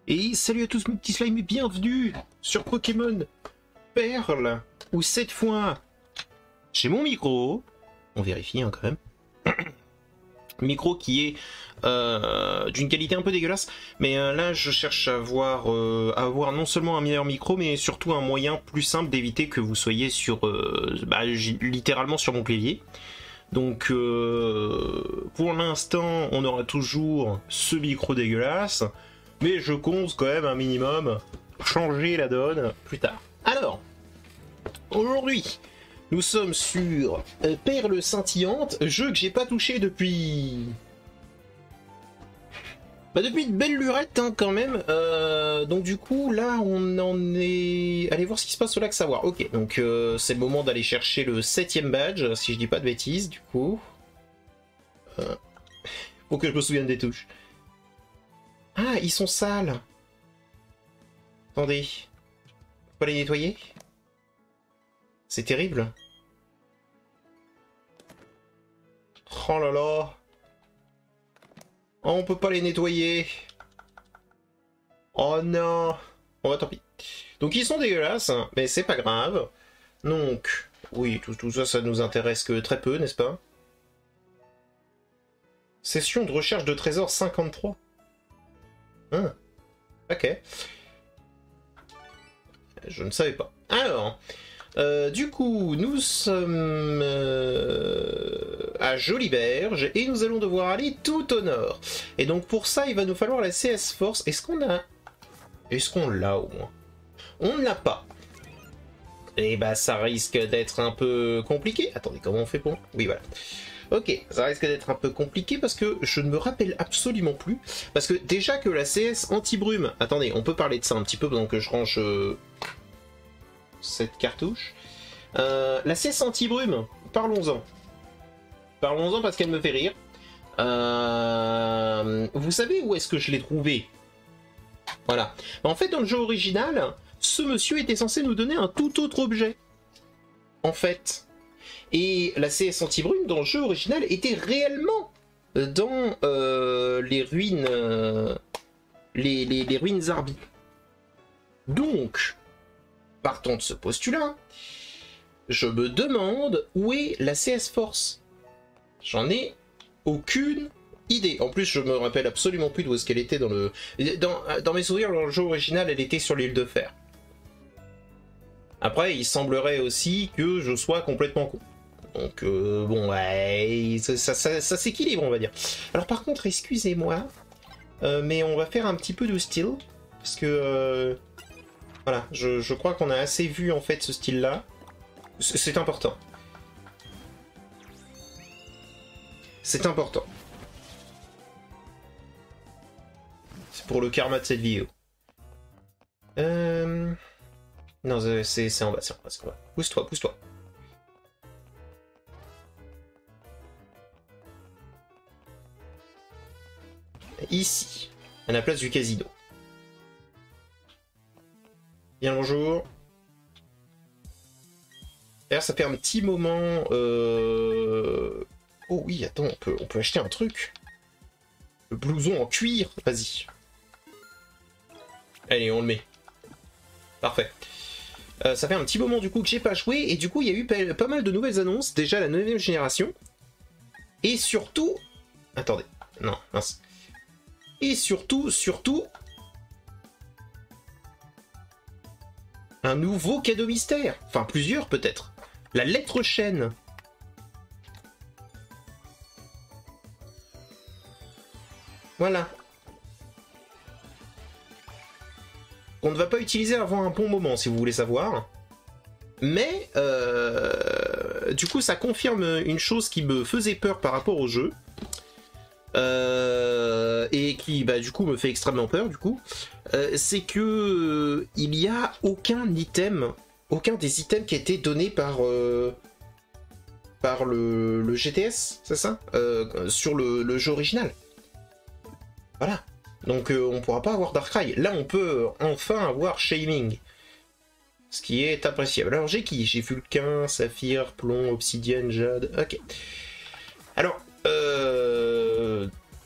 Et salut à tous mes petits slimes et bienvenue sur Pokémon Perle, où cette fois j'ai mon micro, on vérifie hein, quand même, micro qui est d'une qualité un peu dégueulasse, mais là je cherche à avoir non seulement un meilleur micro, mais surtout un moyen plus simple d'éviter que vous soyez sur, littéralement sur mon clavier. Donc pour l'instant on aura toujours ce micro dégueulasse, mais je compte quand même un minimum changer la donne plus tard. Alors, aujourd'hui, nous sommes sur Perle Scintillante, jeu que j'ai pas touché depuis... depuis de belles lurettes hein, quand même. Donc du coup, là, on en est... Allez voir ce qui se passe au lac Savoir. Ok, donc c'est le moment d'aller chercher le 7ème badge, si je dis pas de bêtises, du coup. Faut que je me souvienne des touches. Ah, ils sont sales. Attendez. Faut pas les nettoyer? C'est terrible. Oh là là. Oh, on peut pas les nettoyer. Oh non. Bon bah tant pis. Donc ils sont dégueulasses, hein, mais c'est pas grave. Donc, oui, tout ça, ça nous intéresse que très peu, n'est-ce pas? Session de recherche de trésors 53. Ah, ok. Je ne savais pas. Alors, du coup, nous sommes à Joliberge et nous allons devoir aller tout au nord. Et donc pour ça, il va nous falloir la CS Force. Est-ce qu'on a... Est-ce qu'on l'a au moins? On ne l'a pas. Et bah ça risque d'être un peu compliqué. Attendez, comment on fait pour... Oui, voilà. Ok, ça risque d'être un peu compliqué parce que je ne me rappelle absolument plus. Parce que déjà que la CS anti-brume... Attendez, on peut parler de ça un petit peu pendant que je range cette cartouche. La CS anti-brume, parlons-en. Parlons-en parce qu'elle me fait rire. Vous savez où est-ce que je l'ai trouvé? Voilà. En fait, dans le jeu original, ce monsieur était censé nous donner un tout autre objet. En fait... Et la CS anti-brume dans le jeu original était réellement dans les ruines les ruines Zarbi. Donc, partant de ce postulat, je me demande où est la CS Force. J'en ai aucune idée. En plus, je me rappelle absolument plus d'où est-ce qu'elle était dans le... Dans mes souvenirs, dans le jeu original, elle était sur l'île de Fer. Après, il semblerait aussi que je sois complètement con. Donc bon, ouais, ça s'équilibre, on va dire. Alors par contre, excusez-moi, mais on va faire un petit peu de style, parce que voilà, je crois qu'on a assez vu en fait ce style-là. C'est important. C'est important. C'est pour le karma de cette vidéo. Non, c'est en bas, c'est en bas. Pousse-toi, pousse-toi. Ici, à la place du casino. Bien bonjour. D'ailleurs, ça fait un petit moment... Oh oui, attends, on peut acheter un truc. Le blouson en cuir, vas-y. Allez, on le met. Parfait. Ça fait un petit moment du coup que j'ai pas joué, et du coup il y a eu pas mal de nouvelles annonces, déjà la 9ème génération. Et surtout... Attendez, non, mince. Et surtout... Un nouveau cadeau mystère. Enfin, plusieurs peut-être. La lettre chaîne. Voilà. On ne va pas utiliser avant un bon moment, si vous voulez savoir. Mais, du coup, ça confirme une chose qui me faisait peur par rapport au jeu. Et qui, bah, du coup, me fait extrêmement peur, du coup. C'est que il n'y a aucun item, aucun des items qui a été donné par le GTS, c'est ça, sur le jeu original. Voilà. Donc on pourra pas avoir Darkrai. Là on peut enfin avoir Shaming. Ce qui est appréciable. Alors j'ai qui? J'ai Vulcain, Saphir, Plomb, Obsidienne, Jade. Ok. Alors,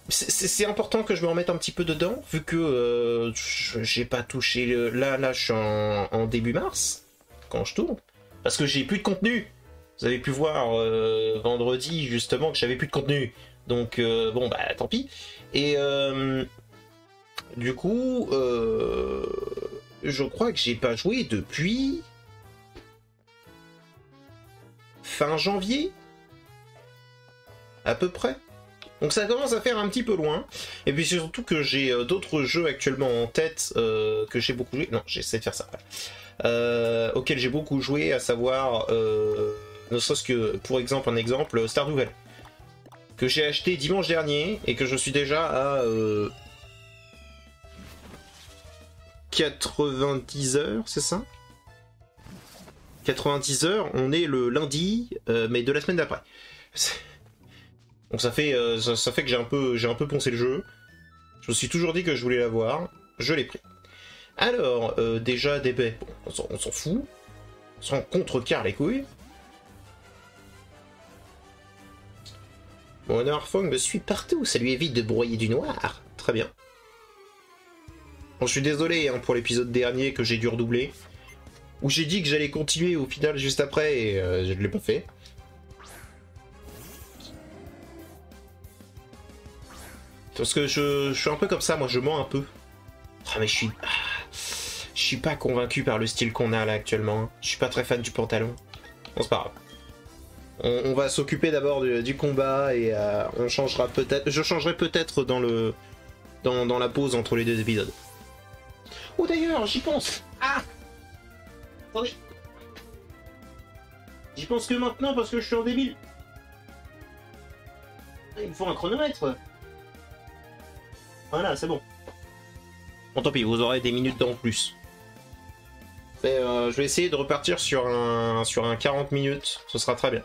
c'est important que je me remette un petit peu dedans, vu que j'ai pas touché... Là, je suis en début mars, quand je tourne, parce que j'ai plus de contenu. Vous avez pu voir vendredi, justement, que j'avais plus de contenu. Donc, bon, bah, tant pis. Et du coup, je crois que j'ai pas joué depuis... fin janvier, à peu près. Donc ça commence à faire un petit peu loin. Et puis surtout que j'ai d'autres jeux actuellement en tête que j'ai beaucoup joué. Non, j'essaie de faire ça. Auxquels j'ai beaucoup joué, à savoir, ne serait-ce que, pour exemple, un exemple, Stardew Valley. Que j'ai acheté dimanche dernier et que je suis déjà à 90 heures, c'est ça ? 90 heures, on est le lundi, mais de la semaine d'après. Donc ça fait que j'ai un peu poncé le jeu. Je me suis toujours dit que je voulais l'avoir. Je l'ai pris. Alors, déjà, des baies, bon, on s'en fout. On s'en contrecarre les couilles. Mon Arfong me suit partout, ça lui évite de broyer du noir. Très bien. Bon, je suis désolé hein, pour l'épisode dernier que j'ai dû redoubler. Où j'ai dit que j'allais continuer au final juste après et je ne l'ai pas fait. Parce que je suis un peu comme ça, moi je mens un peu. Ah mais je suis pas convaincu par le style qu'on a là actuellement. Je suis pas très fan du pantalon. Bon c'est pas grave. On va s'occuper d'abord du combat et on changera peut-être. Je changerai peut-être dans la pause entre les deux épisodes. Oh d'ailleurs, j'y pense. Ah. Attendez. J'y pense que maintenant parce que je suis en débile. Il me faut un chronomètre. Voilà, c'est bon. Bon, tant pis, vous aurez des minutes en plus. Mais je vais essayer de repartir sur un 40 minutes. Ce sera très bien.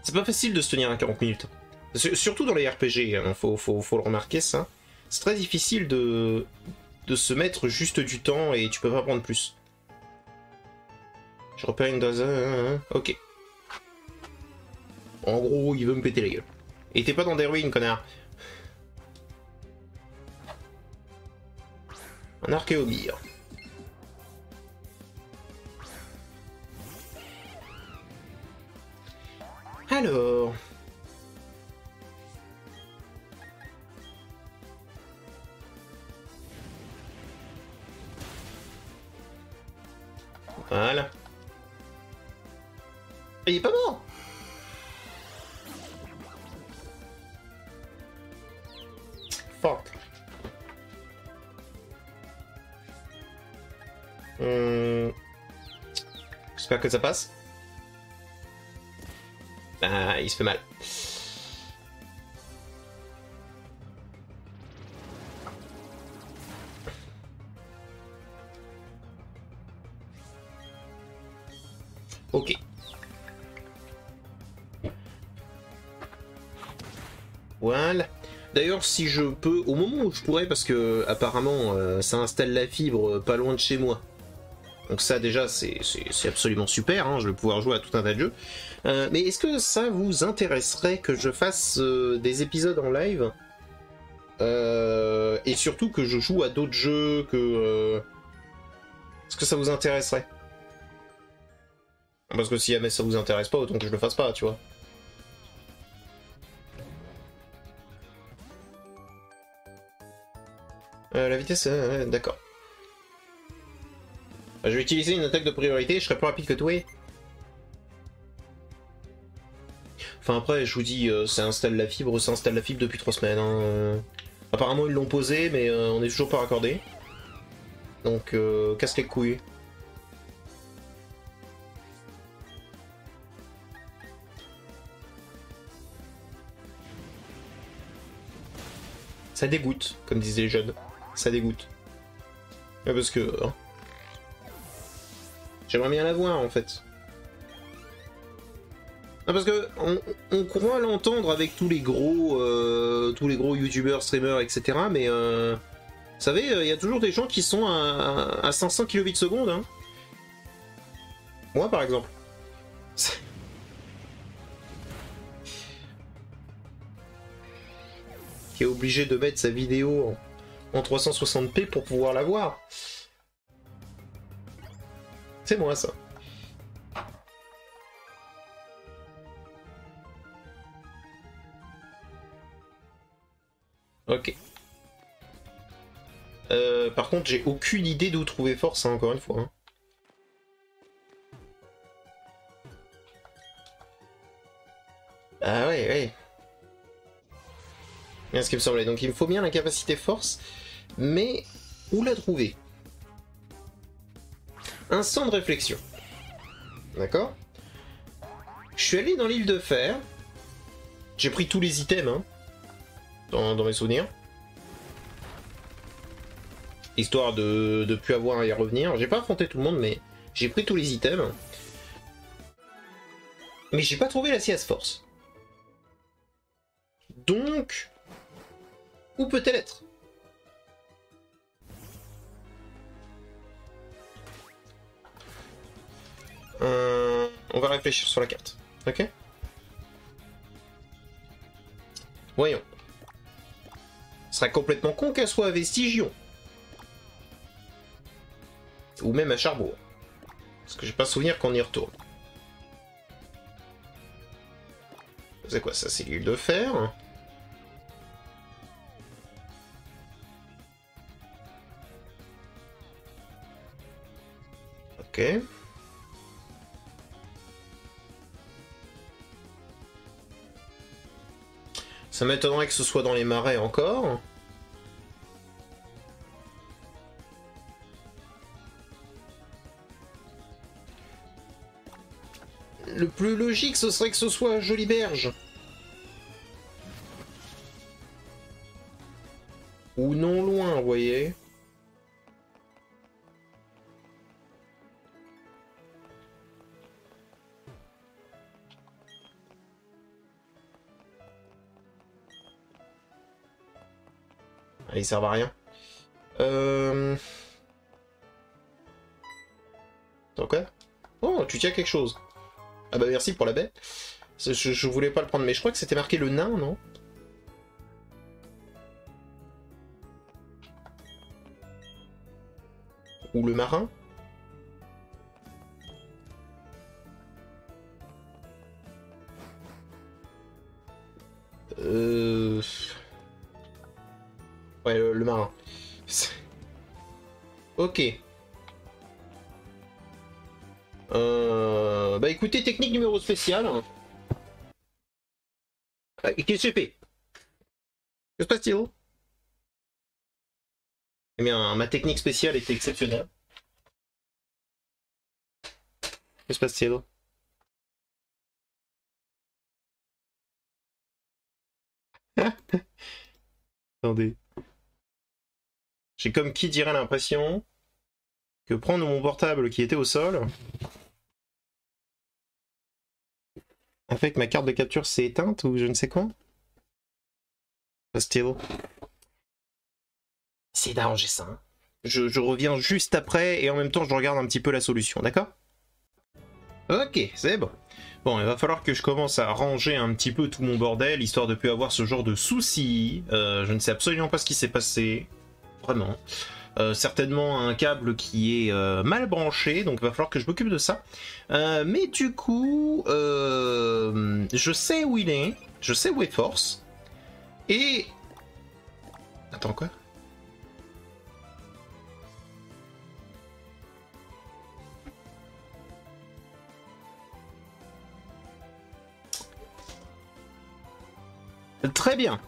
C'est pas facile de se tenir à 40 minutes. Surtout dans les RPG, hein, faut le remarquer ça. C'est très difficile de se mettre juste du temps et tu peux pas prendre plus. Je repère une dose... Ok. En gros, il veut me péter la gueule. Et t'es pas dans des ruines, connard. Un archéobire. Alors... Voilà. Il est pas mort. Fuck. J'espère que ça passe. Ah, il se fait mal. Ok. Voilà. D'ailleurs, si je peux, au moment où je pourrais, parce que apparemment ça installe la fibre pas loin de chez moi. Donc ça déjà c'est absolument super, hein, je vais pouvoir jouer à tout un tas de jeux. Mais est-ce que ça vous intéresserait que je fasse des épisodes en live et surtout que je joue à d'autres jeux que... Est-ce que ça vous intéresserait? Parce que si jamais ça vous intéresse pas, autant que je le fasse pas, tu vois. La vitesse, d'accord. Je vais utiliser une attaque de priorité, je serai plus rapide que toi. Enfin après, je vous dis, ça installe la fibre depuis 3 semaines. Hein. Apparemment ils l'ont posé, mais on est toujours pas raccordé. Donc casse les couilles. Ça dégoûte, comme disaient les jeunes. Ça dégoûte. Ouais, parce que... Hein, j'aimerais bien la voir, en fait. Non, parce que on croit l'entendre avec tous les gros youtubeurs, streamers, etc. Mais, vous savez, il y a toujours des gens qui sont à 500 kilobits seconde. Hein. Moi, par exemple. qui est obligé de mettre sa vidéo en 360p pour pouvoir la voir. C'est moi ça. Ok. Par contre, j'ai aucune idée d'où trouver force, hein, encore une fois. Hein. Ah ouais, ouais. Bien ce qui me semblait. Donc il me faut bien la capacité force, mais où la trouver? Instant de réflexion. D'accord? Je suis allé dans l'île de fer. J'ai pris tous les items, hein, dans mes souvenirs. Histoire de plus avoir à y revenir. J'ai pas affronté tout le monde, mais j'ai pris tous les items. Mais j'ai pas trouvé la CS Force. Donc... Où peut-elle être? On va réfléchir sur la carte. Ok? Voyons. Ce serait complètement con qu'elle soit à Vestigion. Ou même à Charbourg. Parce que j'ai pas souvenir qu'on y retourne. C'est quoi ça? C'est l'île de fer. Ok. Ça m'étonnerait que ce soit dans les marais encore. Le plus logique, ce serait que ce soit à Joliberge. Ou non loin, vous voyez. Ah, ils servent à rien. Attends, quoi? Oh, tu tiens quelque chose. Ah bah merci pour la baie. Je voulais pas le prendre, mais je crois que c'était marqué le nain, non? Ou le marin? Ouais, le marin. Ok. Bah écoutez, technique numéro spécial. Qu'est-ce que j'ai fait? Que se passe-t-il? Eh bien, ma technique spéciale était exceptionnelle. Que se passe-t-il? Attendez. J'ai comme qui dirait l'impression que prendre mon portable qui était au sol a fait que ma carte de capture s'est éteinte ou je ne sais quoi. Still. C'est d'arranger ça. Hein. Je reviens juste après et en même temps je regarde un petit peu la solution, d'accord? Ok, c'est bon. Bon, il va falloir que je commence à ranger un petit peu tout mon bordel, histoire de plus avoir ce genre de soucis. Je ne sais absolument pas ce qui s'est passé. Vraiment. Certainement un câble qui est mal branché, donc il va falloir que je m'occupe de ça. Mais du coup, je sais où il est, je sais où est Force. Et... Attends, quoi? Très bien.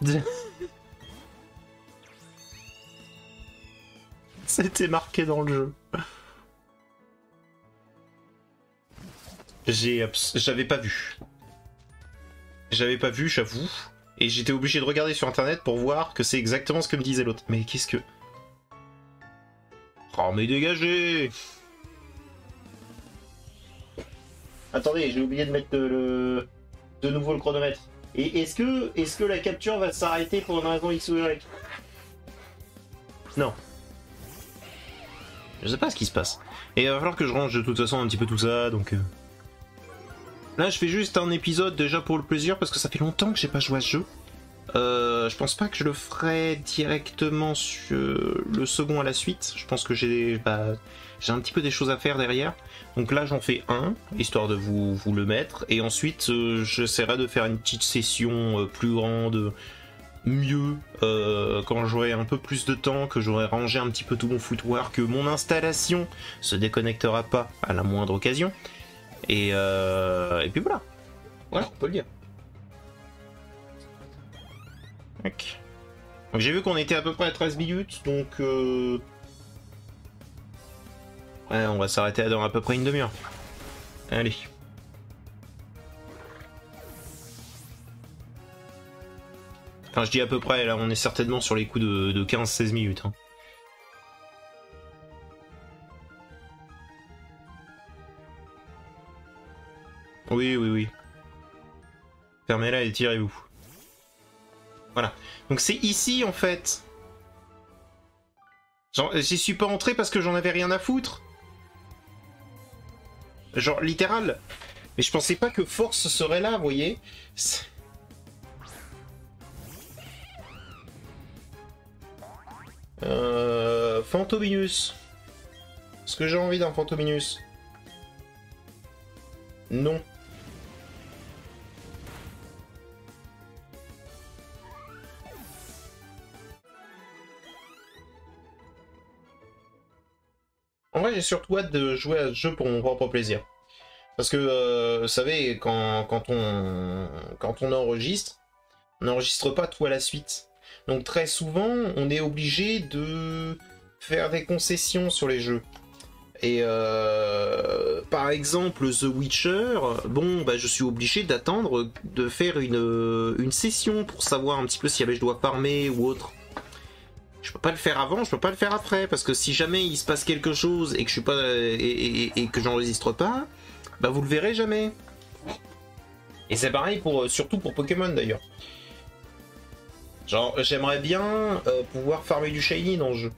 C'était marqué dans le jeu. J'avais pas vu. J'avais pas vu, j'avoue. Et j'étais obligé de regarder sur internet pour voir que c'est exactement ce que me disait l'autre. Mais qu'est-ce que... Oh mais dégagez! Attendez, j'ai oublié de mettre de nouveau le chronomètre. Et est-ce que la capture va s'arrêter pour une raison X ou Y? Non. Je sais pas ce qui se passe. Et il va falloir que je range de toute façon un petit peu tout ça, donc... Là, je fais juste un épisode déjà pour le plaisir, parce que ça fait longtemps que j'ai pas joué à ce jeu. Je pense pas que je le ferai directement sur le second à la suite. Je pense que j'ai un petit peu des choses à faire derrière. Donc là j'en fais un, histoire de vous le mettre. Et ensuite j'essaierai de faire une petite session plus grande, mieux, quand j'aurai un peu plus de temps, que j'aurai rangé un petit peu tout mon foutoir, que mon installation se déconnectera pas à la moindre occasion. Et puis voilà. Voilà, on peut le dire. Donc j'ai vu qu'on était à peu près à 13 minutes, donc ouais, on va s'arrêter dans à peu près une demi-heure. Allez. Enfin, je dis à peu près, là on est certainement sur les coups de 15-16 minutes. Hein. Oui, oui, oui. Fermez-la et tirez-vous. Voilà. Donc c'est ici en fait. Genre, j'y suis pas entré parce que j'en avais rien à foutre. Genre, littéral. Mais je pensais pas que Force serait là, vous voyez. Phantominus. Est-ce que j'ai envie d'un Phantominus? Non. En vrai, j'ai surtout hâte de jouer à ce jeu pour mon propre plaisir. Parce que, vous savez, quand on enregistre, on n'enregistre pas tout à la suite. Donc très souvent, on est obligé de faire des concessions sur les jeux. Et par exemple, The Witcher, bon, bah, je suis obligé d'attendre de faire une session pour savoir un petit peu si jamais je dois farmer ou autre. Je peux pas le faire avant, je peux pas le faire après, parce que si jamais il se passe quelque chose et que je suis pas et que j'enregistre pas, bah vous le verrez jamais. Et c'est pareil pour surtout pour Pokémon d'ailleurs. Genre j'aimerais bien pouvoir farmer du shiny dans le jeu,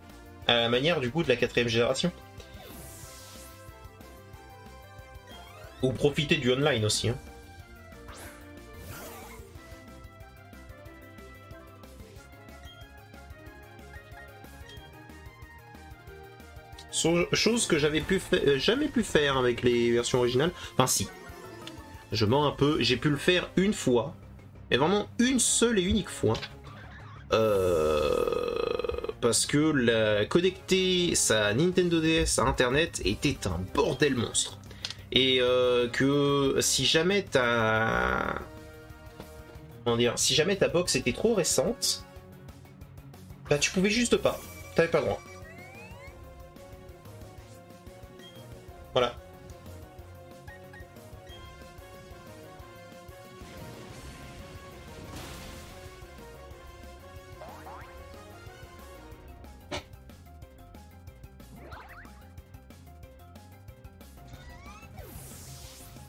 à la manière du coup de la 4ème génération. Ou profiter du online aussi. Hein. Chose que j'avais jamais pu faire avec les versions originales. Enfin si. Je mens un peu. J'ai pu le faire une fois. Mais vraiment une seule et unique fois. Parce que connecter sa Nintendo DS à Internet était un bordel monstre. Et que si jamais ta... Comment dire? Si jamais ta box était trop récente, bah tu pouvais juste pas. T'avais pas le droit. Voilà.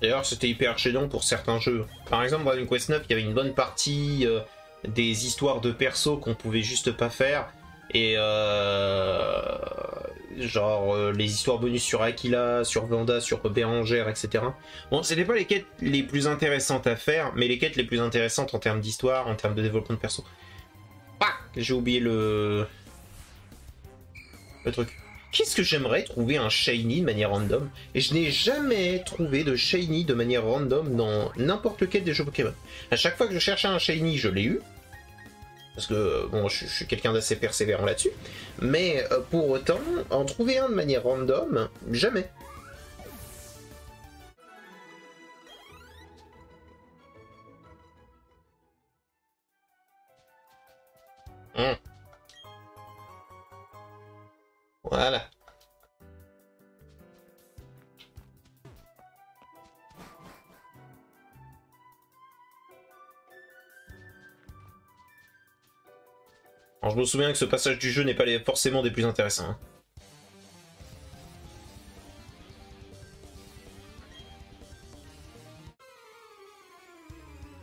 D'ailleurs, c'était hyper gênant pour certains jeux. Par exemple, Dragon Quest 9, il y avait une bonne partie des histoires de perso qu'on pouvait juste pas faire. Et genre les histoires bonus sur Aquila, sur Vanda, sur Bérangère, etc. Bon, c'était pas les quêtes les plus intéressantes à faire, mais les quêtes les plus intéressantes en termes d'histoire, en termes de développement de perso. Ah, j'ai oublié le truc. Qu'est-ce que j'aimerais trouver un shiny de manière random? Et je n'ai jamais trouvé de shiny de manière random dans n'importe lequel des jeux Pokémon. À chaque fois que je cherchais un shiny, je l'ai eu. Parce que, bon, je suis quelqu'un d'assez persévérant là-dessus. Mais pour autant, en trouver un de manière random, jamais. Voilà. Alors, je me souviens que ce passage du jeu n'est pas forcément des plus intéressants. Hein.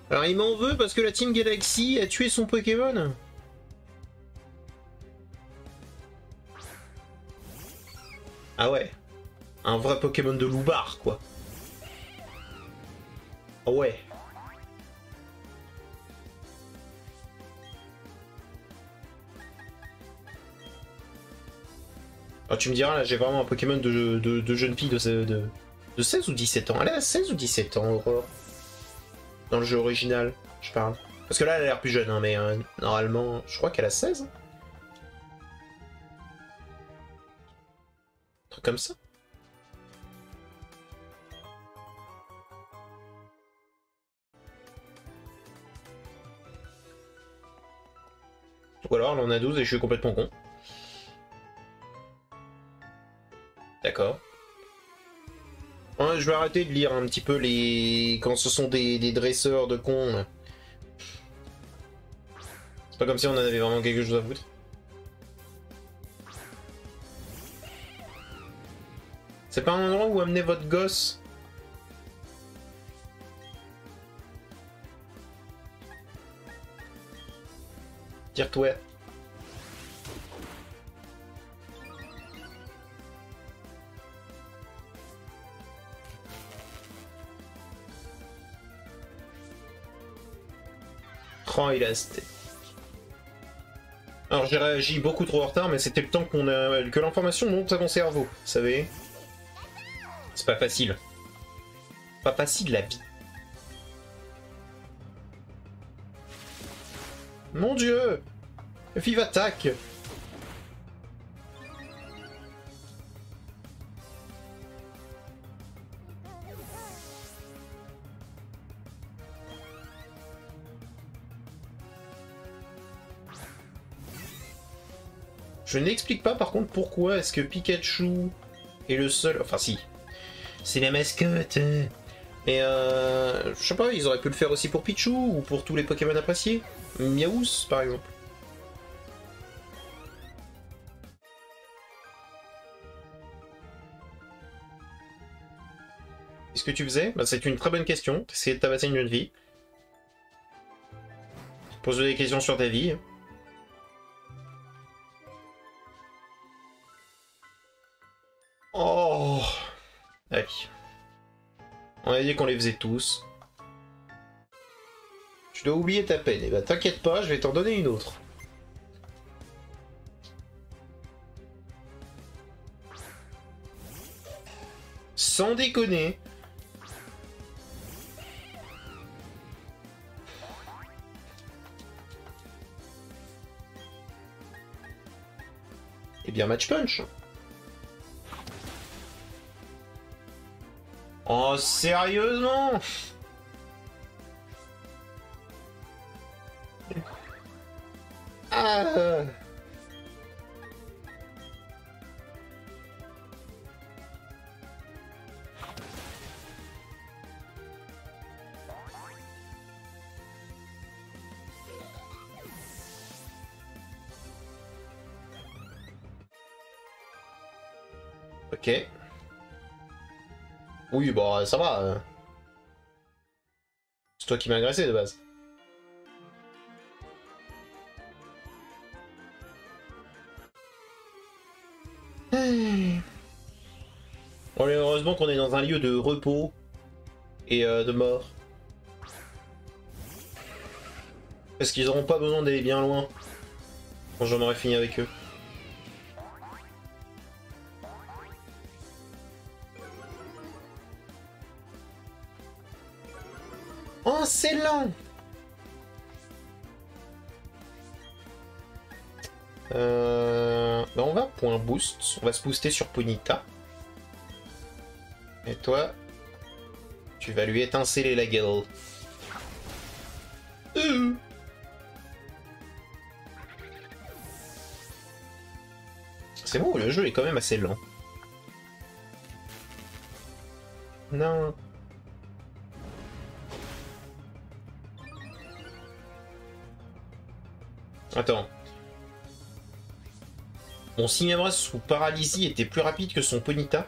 Alors il m'en veut parce que la Team Galaxy a tué son Pokémon. Ah ouais. Un vrai Pokémon de loupard, quoi. Ah ouais. Alors tu me diras, là j'ai vraiment un Pokémon de jeune fille de 16 ou 17 ans. Elle a 16 ou 17 ans, Aurore? Dans le jeu original, je parle. Parce que là elle a l'air plus jeune, hein, mais normalement, je crois qu'elle a 16. Un truc comme ça. Ou alors elle en a 12 et je suis complètement con. D'accord. Ouais, je vais arrêter de lire un petit peu les... Quand ce sont des dresseurs de cons. C'est pas comme si on en avait vraiment quelque chose à foutre. C'est pas un endroit où amener votre gosse? Tire-toi. Oh, il a... Alors j'ai réagi beaucoup trop en retard, mais c'était le temps que l'information monte à mon cerveau, vous savez. C'est pas facile. Pas facile la vie. Mon Dieu! Vive attaque! Je n'explique pas par contre pourquoi est-ce que Pikachu est le seul... Enfin si, c'est la mascotte. Mais je sais pas, ils auraient pu le faire aussi pour Pichu ou pour tous les Pokémon appréciés. Miaous par exemple. Qu'est-ce que tu faisais? Bah, c'est une très bonne question. T'essayais de tabasser une jeune fille. Pose des questions sur ta vie. Oh! Allez. On a dit qu'on les faisait tous. Tu dois oublier ta peine. Et bah t'inquiète pas, je vais t'en donner une autre. Sans déconner. Eh bien, match punch. Oh, sérieusement? Ah. Ok. Oui, bon, ça va. C'est toi qui m'as agressé de base. Bon, heureusement qu'on est dans un lieu de repos et de mort. Parce qu'ils n'auront pas besoin d'aller bien loin quand j'en aurai fini avec eux. Oh, c'est lent! Bah on va point boost. On va se booster sur Ponyta. Et toi, tu vas lui étinceler la gueule. C'est bon, le jeu est quand même assez lent. Non. Attends. Mon Cinemras sous paralysie était plus rapide que son Ponyta.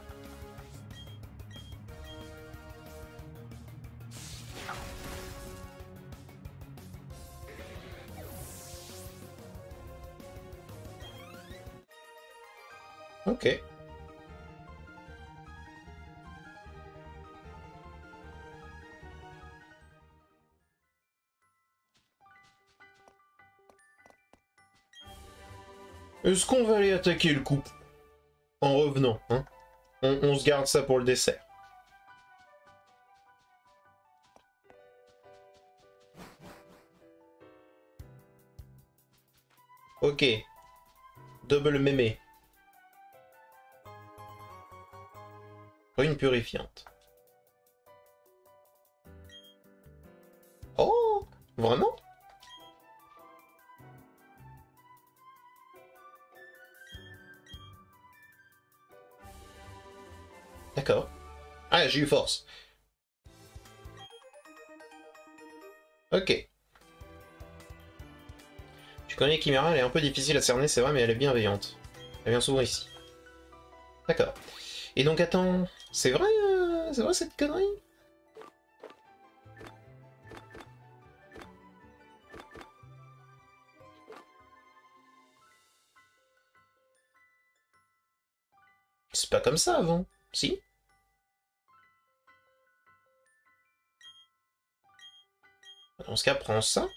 Ok. Est-ce qu'on va aller attaquer le couple? en revenant. Hein. On se garde ça pour le dessert. Ok. Double mémé. Ruine purifiante. Oh, vraiment? D'accord. Ah, j'ai eu force. Ok. Tu connais Chimera, elle est un peu difficile à cerner, c'est vrai, mais elle est bienveillante. Elle vient souvent ici. D'accord. Et donc, attends, c'est vrai cette connerie? C'est pas comme ça avant, si? Dans ce cas, prends ça.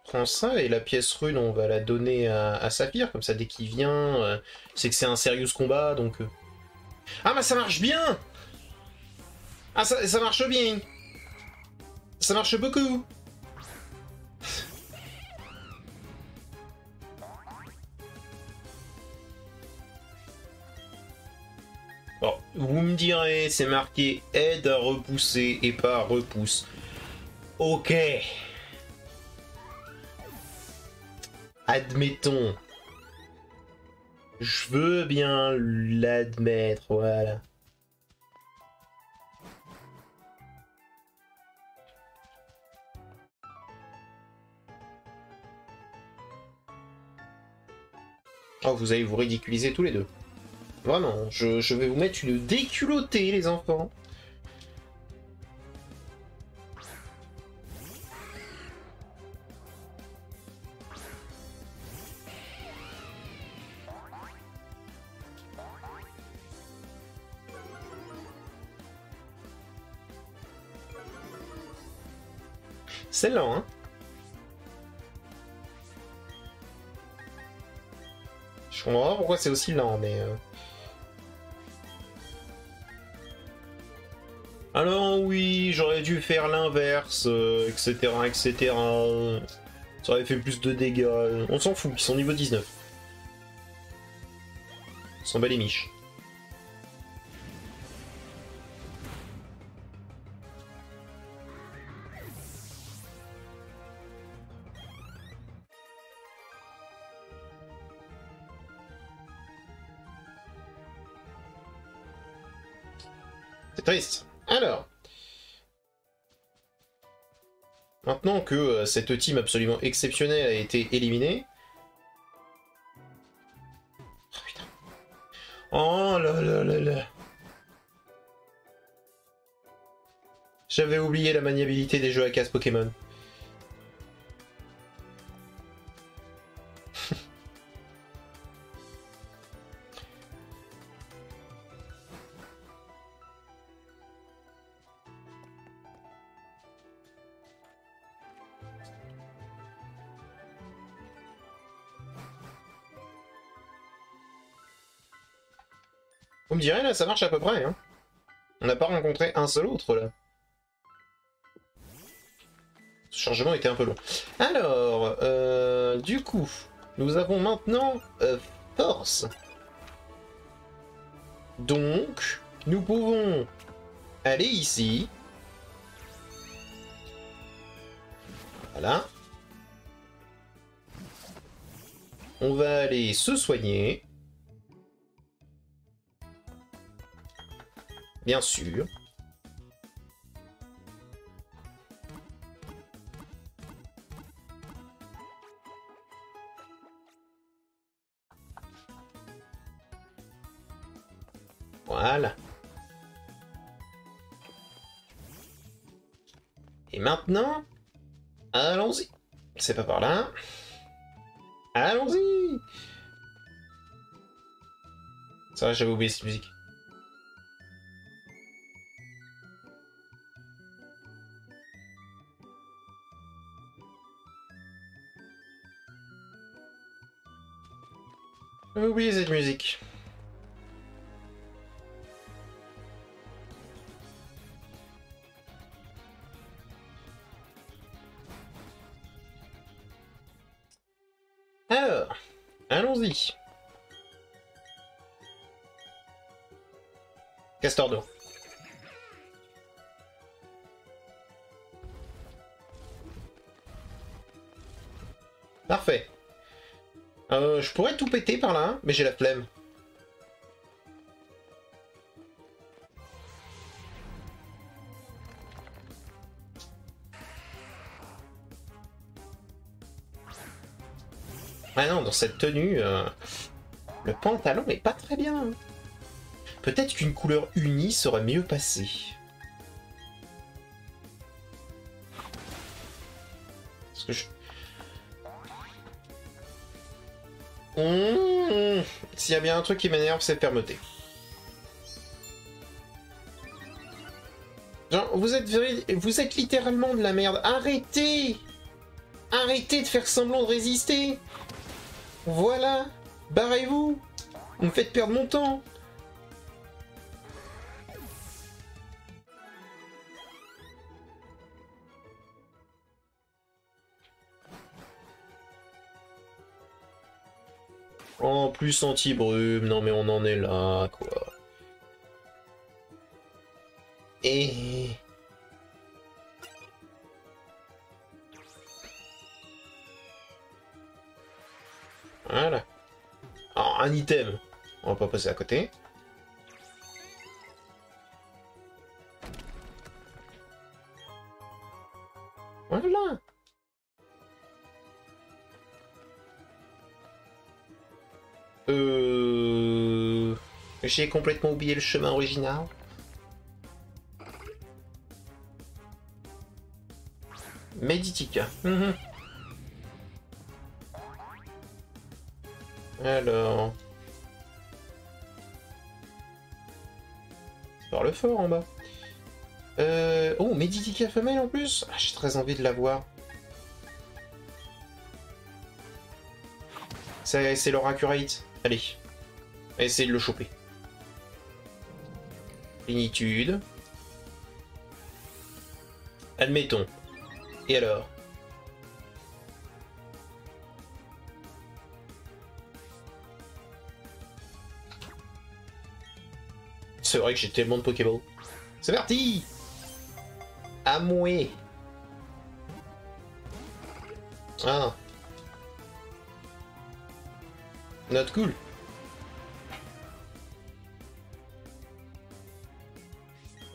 Prends ça, et la pièce rune, on va la donner à Saphir, comme ça, dès qu'il vient, c'est que c'est un serious combat, donc... Ah, bah ça marche bien! Ah, ça marche bien! Ça marche beaucoup! Bon, vous me direz, c'est marqué aide à repousser et pas repousse. Ok. Admettons. Je veux bien l'admettre, voilà. Oh, vous allez vous ridiculiser tous les deux. Vraiment, je vais vous mettre une déculottée, les enfants. C'est lent, hein. Je comprends pas pourquoi c'est aussi lent, mais... Alors oui, j'aurais dû faire l'inverse, etc., etc. Ça aurait fait plus de dégâts. On s'en fout, ils sont niveau 19. Ils sont bas les miches. C'est triste. Alors, maintenant que cette team absolument exceptionnelle a été éliminée... Oh putain. Oh là là là là. J'avais oublié la maniabilité des jeux à casse Pokémon. Vous me direz, là, ça marche à peu près, hein. On n'a pas rencontré un seul autre, là. Ce chargement était un peu long. Alors, du coup, nous avons maintenant force. Donc, nous pouvons aller ici. Voilà. On va aller se soigner. Bien sûr. Voilà. Et maintenant, allons-y. C'est pas par là. Allons-y. C'est vrai, j'avais oublié cette musique. Oubliez cette musique. Alors, allons-y. Castor d'eau. Parfait. Je pourrais tout péter par là, mais j'ai la flemme. Ah non, dans cette tenue, le pantalon est pas très bien. Peut-être qu'une couleur unie serait mieux passée. Parce que je... S'il y a bien un truc qui m'énerve, c'est fermeté. Genre, vous êtes littéralement de la merde. Arrêtez! Arrêtez de faire semblant de résister! Voilà! Barrez-vous! Vous me faites perdre mon temps! En plus anti-brume, non mais on en est là, quoi. Et... Voilà. Alors, un item. On va pas passer à côté. Voilà. J'ai complètement oublié le chemin original. Meditica. Alors... Par le fort en bas. Oh, Meditica femelle en plus. Ah, j'ai très envie de la voir. C'est leur accurate. Allez. Essayez de le choper. Plénitude. Admettons. Et alors? C'est vrai que j'ai tellement de Pokéball. C'est parti! Amoué! Ah. Not cool.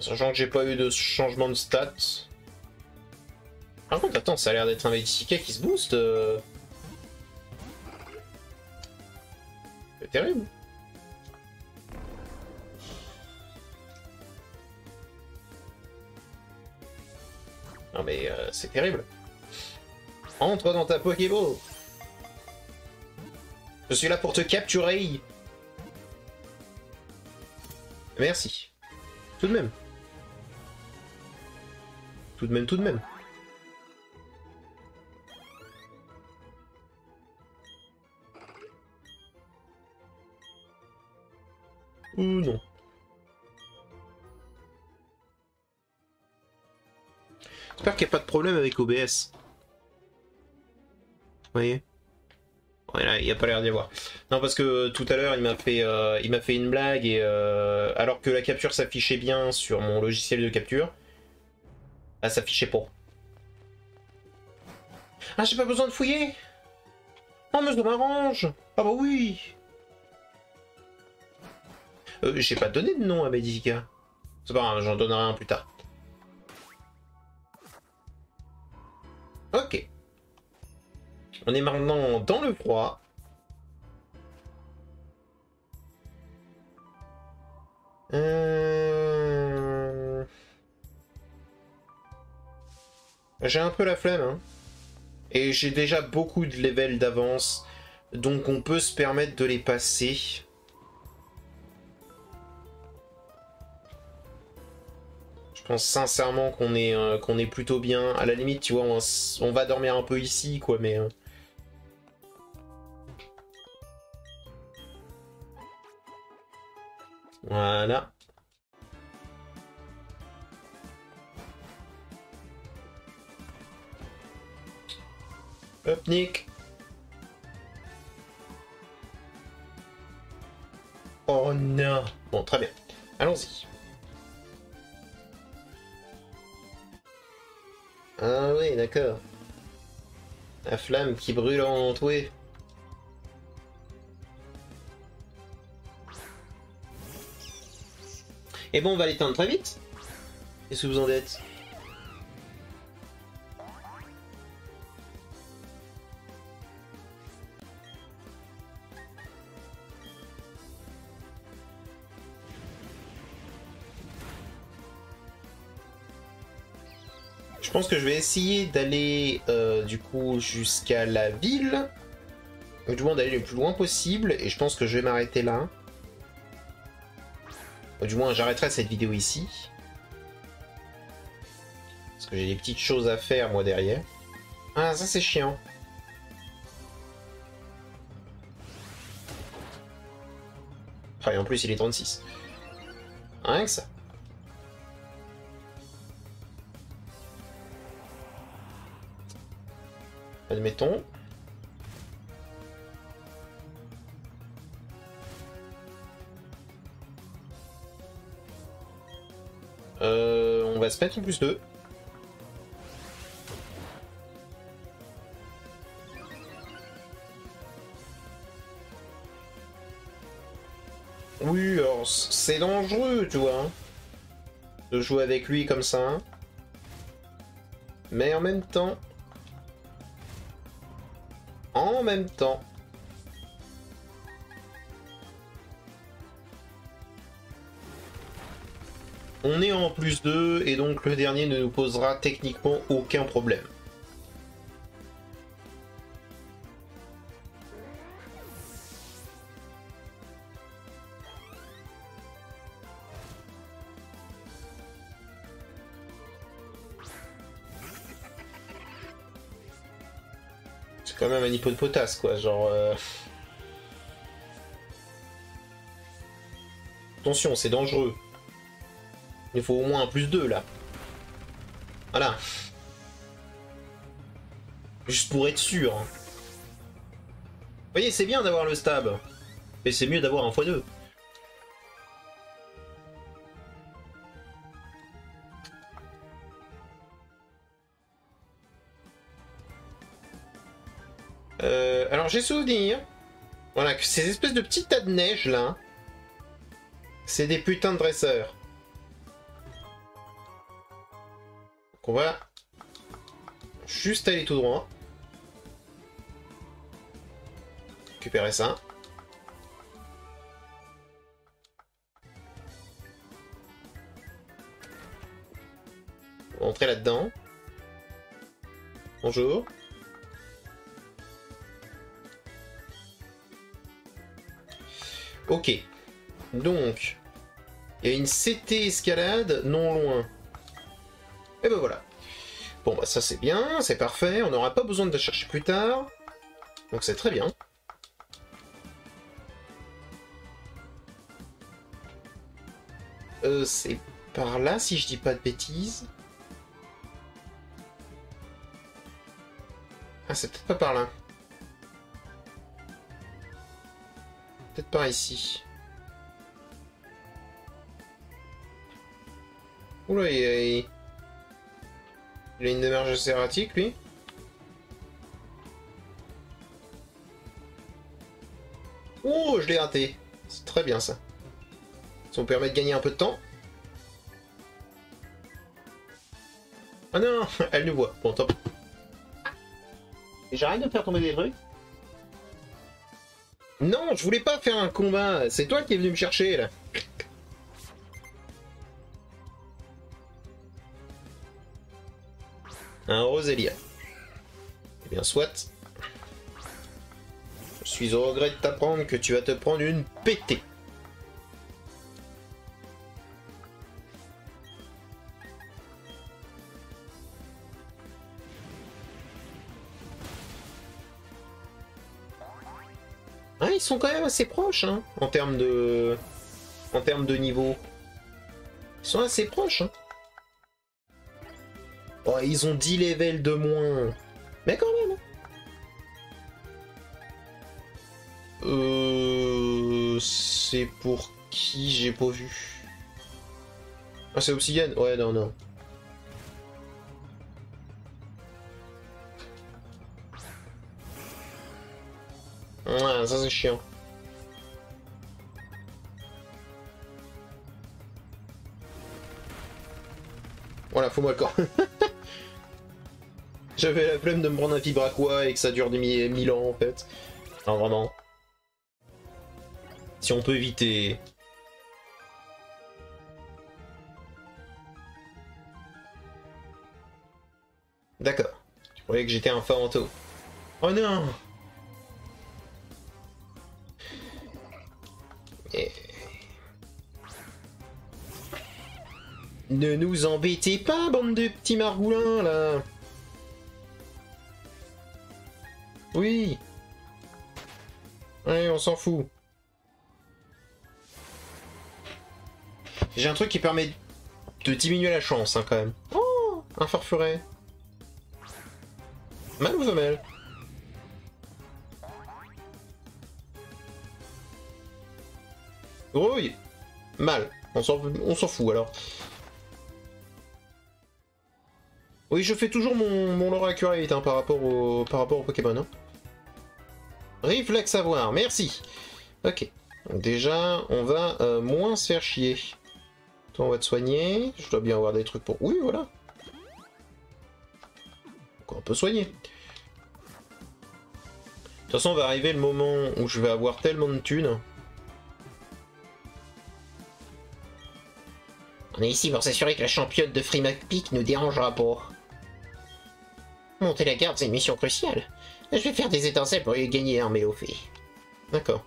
Sachant que j'ai pas eu de changement de stats. Par contre, attends, ça a l'air d'être un Meditica qui se booste. C'est terrible. Non mais c'est terrible. Entre dans ta Pokéball. Je suis là pour te capturer. Merci. Tout de même. Tout de même, tout de même. Ou non. J'espère qu'il n'y a pas de problème avec OBS. Vous voyez? Ouais, là, il n'y a pas l'air d'y avoir. Non, parce que tout à l'heure, il m'a fait une blague et alors que la capture s'affichait bien sur mon logiciel de capture, elle s'affichait pas. Ah, j'ai pas besoin de fouiller. Oh, mais ça m'arrange. Ah bah oui. J'ai pas donné de nom à Medica. C'est pas grave, j'en donnerai un plus tard. Ok. On est maintenant dans le froid. J'ai un peu la flemme, hein. Et j'ai déjà beaucoup de levels d'avance, donc on peut se permettre de les passer. Je pense sincèrement qu'on est plutôt bien. À la limite, tu vois, on va dormir un peu ici, quoi, mais... Voilà. Hop, Nick. Oh non. Bon, très bien. Allons-y. Ah oui, d'accord. La flamme qui brûle en toi. Et bon, on va l'éteindre très vite. Qu'est-ce que vous en êtes? Je pense que je vais essayer d'aller du coup jusqu'à la ville. Ou du moins d'aller le plus loin possible. Et je pense que je vais m'arrêter là. Ou du moins j'arrêterai cette vidéo ici. Parce que j'ai des petites choses à faire moi derrière. Ah ça c'est chiant. Ah et en plus il est 36. Rien que ça. Admettons. On va se mettre en plus 2. Oui, alors c'est dangereux, tu vois, hein, de jouer avec lui comme ça. Hein. Mais en même temps... En même temps... On est en plus 2 et donc le dernier ne nous posera techniquement aucun problème. C'est quand même un hippo de potasse quoi, genre... Attention, c'est dangereux. Il faut au moins un plus 2 là. Voilà. Juste pour être sûr. Vous voyez, c'est bien d'avoir le stab. Mais c'est mieux d'avoir un x2. Alors j'ai souvenir. Voilà, que ces espèces de petits tas de neige là. C'est des putains de dresseurs. Donc on va juste aller tout droit. Récupérer ça. On va entrer là-dedans. Bonjour. Ok. Donc, il y a une CT escalade non loin. Et ben voilà. Bon bah ça c'est bien, c'est parfait, on n'aura pas besoin de la chercher plus tard. Donc c'est très bien. C'est par là si je dis pas de bêtises. Ah c'est peut-être pas par là. Peut-être par ici. Oula, il a une démarche assez erratique, lui. Oh, je l'ai raté. C'est très bien, ça. Ça nous permet de gagner un peu de temps. Ah non, elle nous voit. Bon, top. Et j'arrête de faire tomber des trucs. Non, je voulais pas faire un combat. C'est toi qui es venu me chercher, là. Un Rosélia. Eh bien, soit. Je suis au regret de t'apprendre que tu vas te prendre une pétée. Ah, ils sont quand même assez proches, hein, en termes de... en termes de niveau. Ils sont assez proches. Hein. Oh, ils ont 10 levels de moins. Mais quand même. C'est pour qui j'ai pas vu. Ah, c'est Obsidian? Ouais, non, non. Ouais, ça c'est chiant. Voilà, faut moi le corps. J'avais la flemme de me prendre un vibraqua et que ça dure des 1000 ans en fait. Non, vraiment. Si on peut éviter. D'accord. Je croyais que j'étais un fanto. Oh non! Et... Ne nous embêtez pas, bande de petits margoulins, là! Oui! Ouais, on s'en fout. J'ai un truc qui permet de diminuer la chance, hein, quand même. Oh! Un farfuret. Mâle ou femelle? Grouille! Mâle. On s'en fout, alors. Oui, je fais toujours mon lore accurate hein, par rapport au Pokémon. Hein. Réflexe à voir, merci. Ok. Donc déjà, on va moins se faire chier. Toi, on va te soigner. Je dois bien avoir des trucs pour... Oui, voilà. Donc on peut soigner. De toute façon, on va arriver le moment où je vais avoir tellement de thunes. On est ici pour s'assurer que la championne de Frimapic ne dérangera pas. Monter la garde, c'est une mission cruciale. Je vais faire des étincelles pour y gagner un Mélophée. D'accord.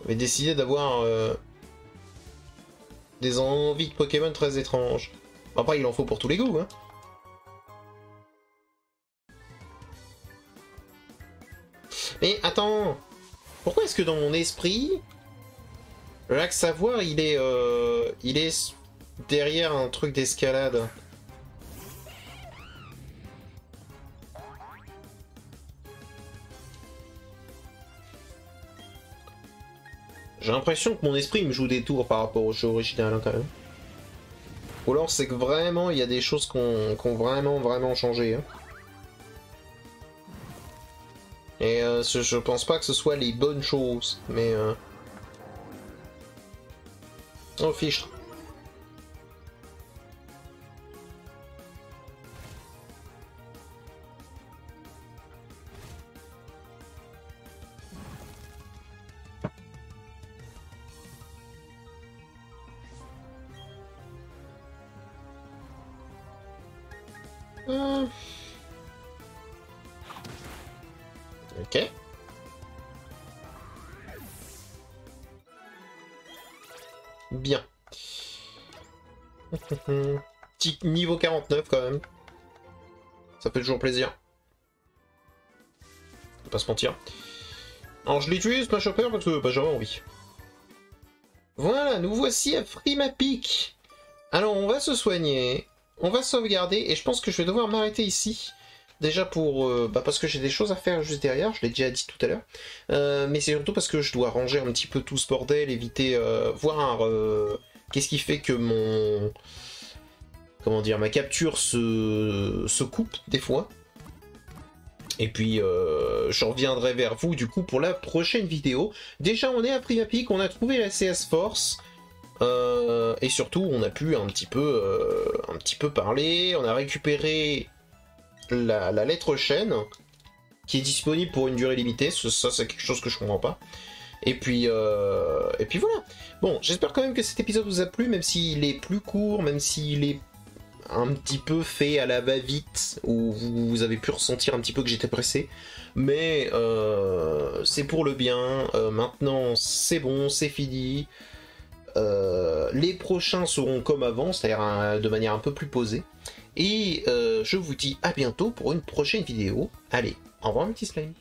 On va décider d'avoir des envies de Pokémon très étranges. Après, il en faut pour tous les goûts, hein. Mais attends, pourquoi est-ce que dans mon esprit, le lac Savoir, il est derrière un truc d'escalade? J'ai l'impression que mon esprit me joue des tours par rapport au jeu original, hein, quand même. Ou alors c'est que vraiment, il y a des choses qui ont vraiment changé. Hein. Et je pense pas que ce soit les bonnes choses, mais... Oh, fichtre. Ok. Bien. Petit niveau 49 quand même. Ça fait toujours plaisir. On va pas se mentir. Alors je l'utilise ma chopper parce que j'avais envie. Voilà, nous voici à Frimapic. Alors on va se soigner. On va sauvegarder et je pense que je vais devoir m'arrêter ici. Déjà pour... parce que j'ai des choses à faire juste derrière, je l'ai déjà dit tout à l'heure. Mais c'est surtout parce que je dois ranger un petit peu tout ce bordel, éviter... voir... qu'est-ce qui fait que mon... Comment dire, ma capture se coupe des fois. Et puis je reviendrai vers vous du coup pour la prochaine vidéo. Déjà on est à Frimapic, on a trouvé la CS Force. Et surtout on a pu un petit peu parler, on a récupéré la lettre chaîne qui est disponible pour une durée limitée, ça c'est quelque chose que je comprends pas. Et puis voilà. Bon, j'espère quand même que cet épisode vous a plu, même s'il est plus court, même s'il est un petit peu fait à la va-vite, où vous avez pu ressentir un petit peu que j'étais pressé. Mais c'est pour le bien, maintenant c'est bon, c'est fini. Les prochains seront comme avant, c'est-à-dire de manière un peu plus posée. Et je vous dis à bientôt pour une prochaine vidéo. Allez, au revoir mes petits slimes.